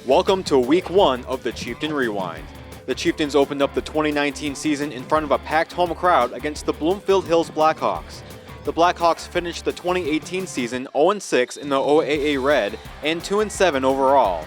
Welcome to Week 1 of the Chieftain Rewind. The Chieftains opened up the 2019 season in front of a packed home crowd against the Bloomfield Hills Blackhawks. The Blackhawks finished the 2018 season 0-6 in the OAA Red and 2-7 overall.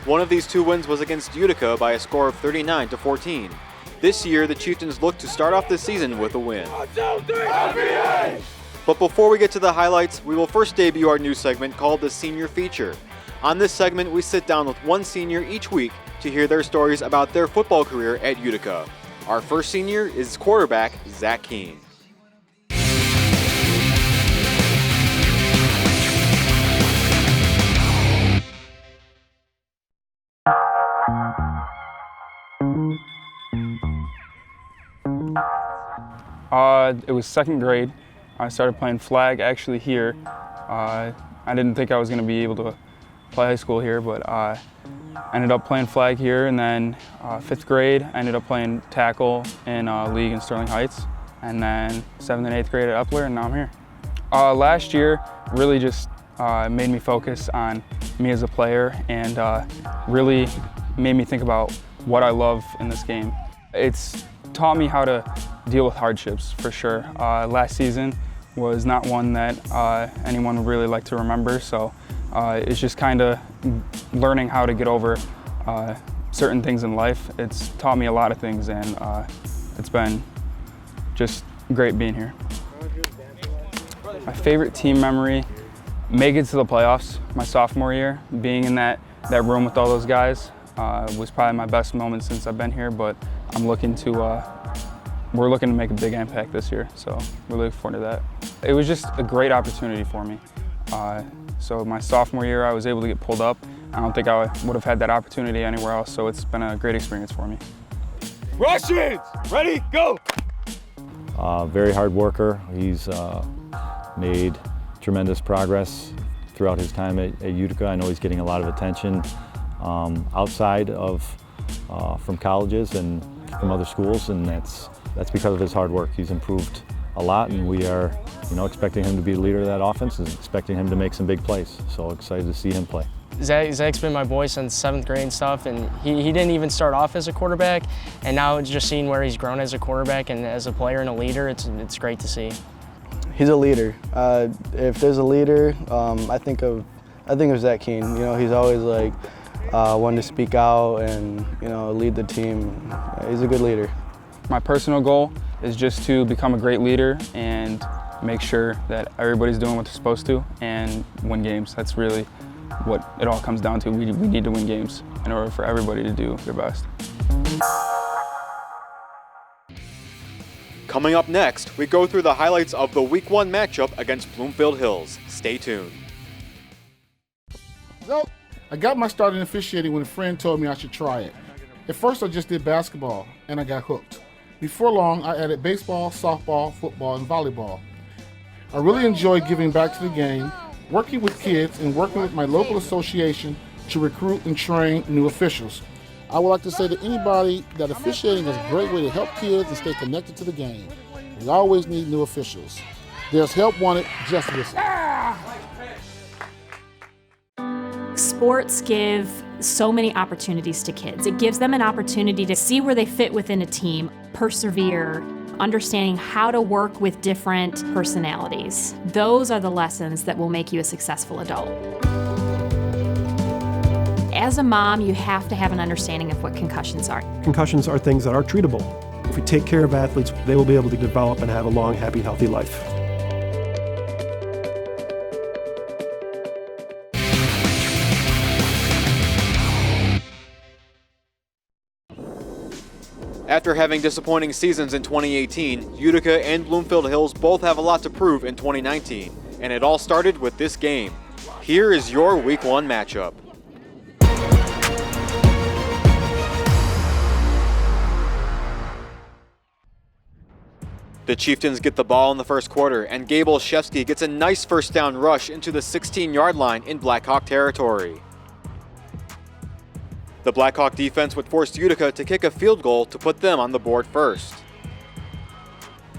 One of these two wins was against Utica by a score of 39-14. This year, the Chieftains look to start off the season with a win. 1, 2, 3, NBA! But before we get to the highlights, we will first debut our new segment called the Senior Feature. On this segment, we sit down with one senior each week to hear their stories about their football career at Utica. Our first senior is quarterback Zach Keene. It was second grade. I started playing flag actually here. I didn't think I was going to be able to play high school here, but I ended up playing flag here, and then fifth grade I ended up playing tackle in league in Sterling Heights, and then 7th and 8th grade at Epler, and now I'm here. Last year really just made me focus on me as a player and really made me think about what I love in this game. It's taught me how to deal with hardships for sure. Last season was not one that anyone would really like to remember, so it's just kind of learning how to get over certain things in life. It's taught me a lot of things, and it's been just great being here. My favorite team memory, make it to the playoffs my sophomore year. Being in that room with all those guys was probably my best moment since I've been here, but we're looking to make a big impact this year, so we're looking forward to that. It was just a great opportunity for me. So my sophomore year, I was able to get pulled up. I don't think I would have had that opportunity anywhere else, so it's been a great experience for me. Russians, ready, go! Very hard worker. He's made tremendous progress throughout his time at Utica. I know he's getting a lot of attention outside of from colleges and from other schools, and that's because of his hard work. He's improved a lot, and we are, expecting him to be the leader of that offense and expecting him to make some big plays. So excited to see him play. Zach's been my boy since 7th grade and stuff, and he didn't even start off as a quarterback, and now just seeing where he's grown as a quarterback and as a player and a leader, it's great to see. He's a leader. If there's a leader, I think of Zach Keene. He's always like one to speak out and lead the team. He's a good leader. My personal goal is just to become a great leader and make sure that everybody's doing what they're supposed to and win games. That's really what it all comes down to. We need to win games in order for everybody to do their best. Coming up next, we go through the highlights of the Week 1 matchup against Bloomfield Hills. Stay tuned. So, I got my start in officiating when a friend told me I should try it. At first I just did basketball, and I got hooked. Before long, I added baseball, softball, football, and volleyball. I really enjoy giving back to the game, working with kids, and working with my local association to recruit and train new officials. I would like to say to anybody that officiating is a great way to help kids and stay connected to the game. We always need new officials. There's help wanted, just listen. Sports give so many opportunities to kids. It gives them an opportunity to see where they fit within a team, persevere, understanding how to work with different personalities. Those are the lessons that will make you a successful adult. As a mom, you have to have an understanding of what concussions are. Concussions are things that are treatable. If we take care of athletes, they will be able to develop and have a long, happy, healthy life. After having disappointing seasons in 2018, Utica and Bloomfield Hills both have a lot to prove in 2019, and it all started with this game. Here is your Week 1 matchup. The Chieftains get the ball in the first quarter, and Gabe Olszewski gets a nice first down rush into the 16-yard line in Blackhawk territory. The Blackhawk defense would force Utica to kick a field goal to put them on the board first.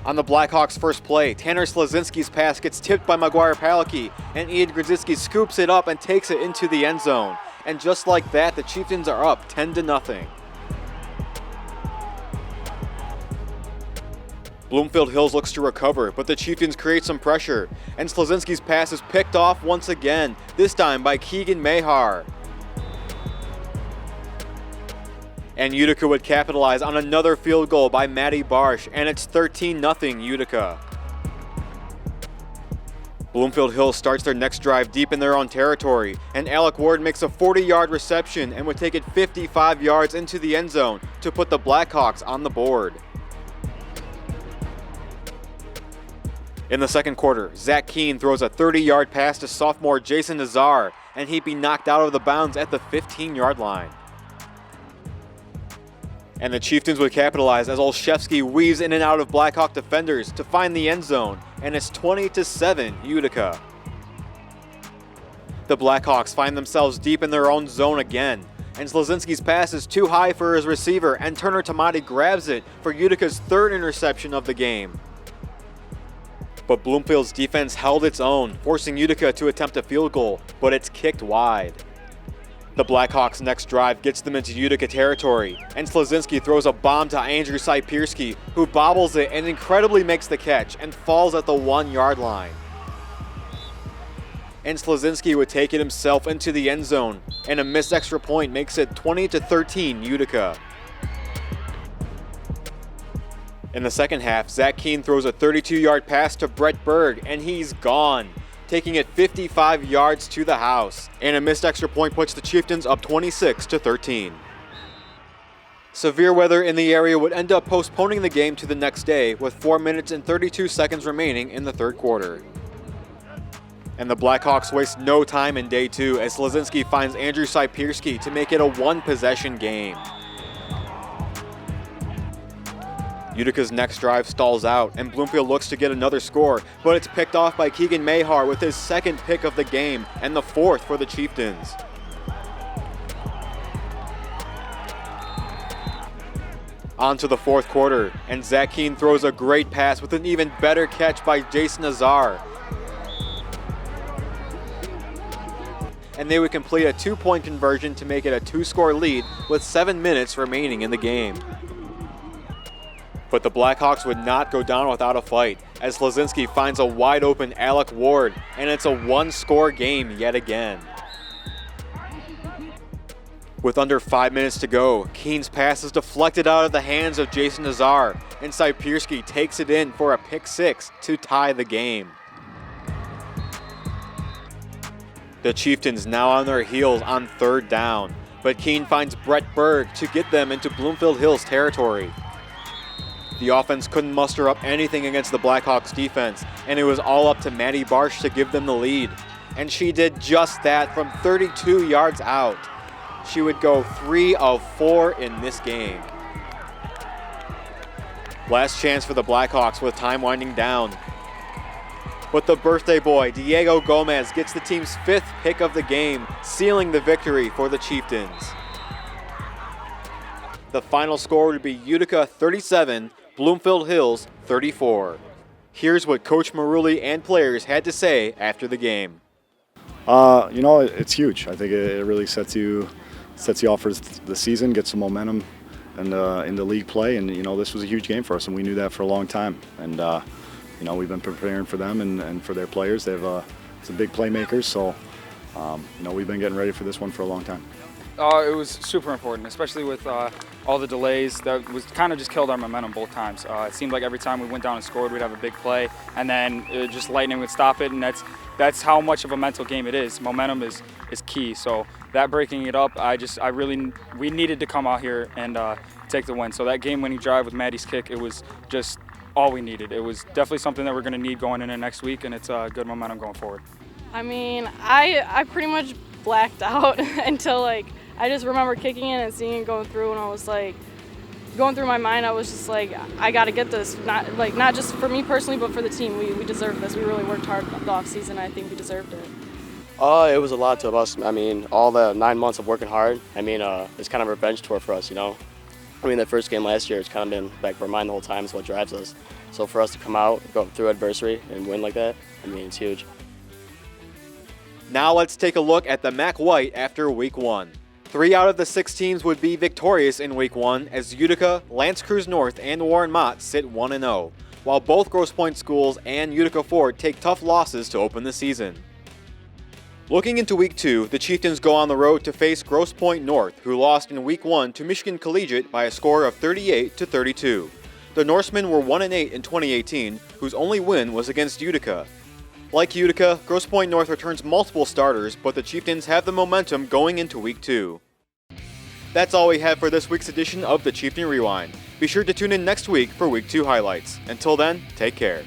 On the Blackhawks' first play, Tanner Slazinski's pass gets tipped by Maguire Palicki, and Ian Grzycki scoops it up and takes it into the end zone. and just like that, the Chieftains are up 10-0. Bloomfield Hills looks to recover, but the Chieftains create some pressure, and Slazinski's pass is picked off once again, this time by Keegan Mahar. And Utica would capitalize on another field goal by Maddie Barsh, and it's 13-0 Utica. Bloomfield Hills starts their next drive deep in their own territory, and Alec Ward makes a 40-yard reception and would take it 55 yards into the end zone to put the Blackhawks on the board. In the second quarter, Zach Keene throws a 30-yard pass to sophomore Jason Nazar, and he'd be knocked out of the bounds at the 15-yard line. And the Chieftains would capitalize as Olszewski weaves in and out of Blackhawk defenders to find the end zone, and it's 20-7 Utica. The Blackhawks find themselves deep in their own zone again, and Slazinski's pass is too high for his receiver, and Turner Tamati grabs it for Utica's third interception of the game. But Bloomfield's defense held its own, forcing Utica to attempt a field goal, but it's kicked wide. The Blackhawks' next drive gets them into Utica territory, and Slazinski throws a bomb to Andrew Saipierski, who bobbles it and incredibly makes the catch and falls at the 1-yard line. And Slazinski would take it himself into the end zone, and a missed extra point makes it 20-13 Utica. In the second half, Zach Keene throws a 32-yard pass to Brett Berg, and he's gone, taking it 55 yards to the house. And a missed extra point puts the Chieftains up 26-13. Severe weather in the area would end up postponing the game to the next day, with 4 minutes and 32 seconds remaining in the third quarter. And the Blackhawks waste no time in day two as Slazinski finds Andrew Saipierski to make it a one-possession game. Utica's next drive stalls out, and Bloomfield looks to get another score, but it's picked off by Keegan Mahar with his second pick of the game, and the fourth for the Chieftains. On to the fourth quarter, and Zach Keene throws a great pass with an even better catch by Jason Nazar. And they would complete a 2-point conversion to make it a 2-score lead with 7 minutes remaining in the game. But the Blackhawks would not go down without a fight, as Slazinski finds a wide-open Alec Ward, and it's a 1-score game yet again. With under 5 minutes to go, Keene's pass is deflected out of the hands of Jason Nazar, and Saipierski takes it in for a pick six to tie the game. The Chieftains now on their heels on third down, but Keene finds Brett Berg to get them into Bloomfield Hills territory. The offense couldn't muster up anything against the Blackhawks defense, and it was all up to Maddie Barsh to give them the lead. And she did just that from 32 yards out. She would go 3 of 4 in this game. Last chance for the Blackhawks with time winding down. But the birthday boy, Diego Gomez, gets the team's 5th pick of the game, sealing the victory for the Chieftains. The final score would be Utica 37, Bloomfield Hills 34. Here's what Coach Maruli and players had to say after the game. It's huge. I think it really sets you off for the season, gets some momentum and in the league play. And this was a huge game for us, and we knew that for a long time. And we've been preparing for them and for their players. They have some big playmakers, so we've been getting ready for this one for a long time. It was super important, especially with all the delays. That was kind of just killed our momentum both times. It seemed like every time we went down and scored, we'd have a big play, and then just lightning would stop it. And that's how much of a mental game it is. Momentum is key. So that breaking it up, we needed to come out here and take the win. So that game-winning drive with Maddie's kick, it was just all we needed. It was definitely something that we're going to need going into next week, and it's good momentum going forward. I mean, I pretty much blacked out until I just remember kicking it and seeing it going through, and I was going through my mind, I was just I got to get this, not just for me personally, but for the team. We deserve this. We really worked hard the off season. I think we deserved it. It was a lot to us. I mean, all the 9 months of working hard. I mean, it's kind of a revenge tour for us, I mean, the first game last year, it's kind of been back of our mind the whole time. Is what drives us. So for us to come out, go through adversity, and win like that, I mean, it's huge. Now let's take a look at the MAC White after Week 1. 3 out of the 6 teams would be victorious in Week 1 as Utica, L'Anse Creuse North, and Warren Mott sit 1-0, while both Grosse Pointe schools and Utica Ford take tough losses to open the season. Looking into Week 2, the Chieftains go on the road to face Grosse Pointe North, who lost in Week 1 to Michigan Collegiate by a score of 38-32. The Norsemen were 1-8 in 2018, whose only win was against Utica. Like Utica, Grosse Pointe North returns multiple starters, but the Chieftains have the momentum going into Week 2. That's all we have for this week's edition of the Chieftain Rewind. Be sure to tune in next week for Week 2 highlights. Until then, take care.